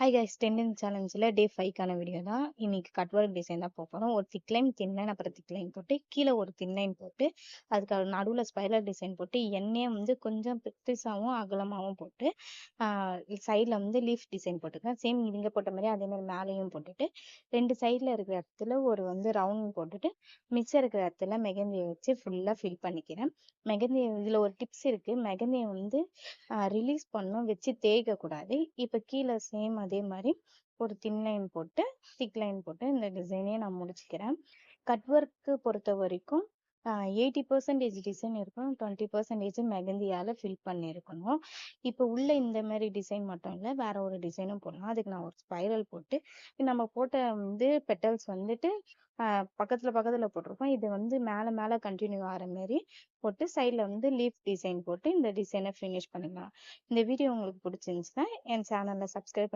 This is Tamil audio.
ஹாய் கைஸ், டென்னிங் சேலஞ்சில் டே 5க்கான வீடியோ தான். இன்னைக்கு கட் ஒர்க் டிசைன் தான் போகிறோம். ஒரு திக் லைன் தின் லைன் அப்புறம் திக் லைன் போட்டு கீழே ஒரு தின் லைன் போட்டு அதுக்கு நடுவில் ஸ்பைரல் டிசைன் போட்டு எண்ணெயை வந்து கொஞ்சம் பெருசாகவும் அகலமாகவும் போட்டு சைடில் வந்து லீஃப் டிசைன் போட்டுருக்கேன். சேம் இங்கே போட்ட மாதிரி அதே மாதிரி மேலேயும் போட்டுட்டு ரெண்டு சைடில் இருக்கிற இடத்துல ஒரு வந்து ரவுண்ட் போட்டுட்டு மிச்சம் இருக்கிற இடத்துல மெகந்தியை வச்சு ஃபுல்லாக ஃபில் பண்ணிக்கிறேன். மெகந்தியை இதில் ஒரு டிப்ஸ் இருக்குது. மெகந்தியை வந்து ரிலீஸ் பண்ணணும், வச்சு தேய்க்கக்கூடாது. இப்போ கீழே சேம் அதே மாதிரி ஒரு தின் லைன் போட்டு திக் லைன் போட்டு இந்த டிசைனையே நான் முடிச்சுக்கிறேன். கட் ஒர்க்கு பொறுத்த வரைக்கும் 80% டிசைன் இருக்கும், 20% மெகந்தியால் ஃபில் பண்ணியிருக்கணும். இப்போ உள்ள இந்த மாதிரி டிசைன் மட்டும் இல்லை, வேற ஒரு டிசைனும் போடலாம். அதுக்கு நான் ஒரு ஸ்பைரல் போட்டு நம்ம போட்ட வந்து பெட்டல்ஸ் வந்துட்டு பக்கத்துல போட்டிருக்கோம். இது வந்து மேலே கண்டினியூ ஆகிற மாதிரி போட்டு சைடில் வந்து லீஃப் டிசைன் போட்டு இந்த டிசைனை ஃபினிஷ் பண்ணிக்கலாம். இந்த வீடியோ உங்களுக்கு பிடிச்சிருந்துச்சுன்னா என் சேனலை சப்ஸ்கிரைப்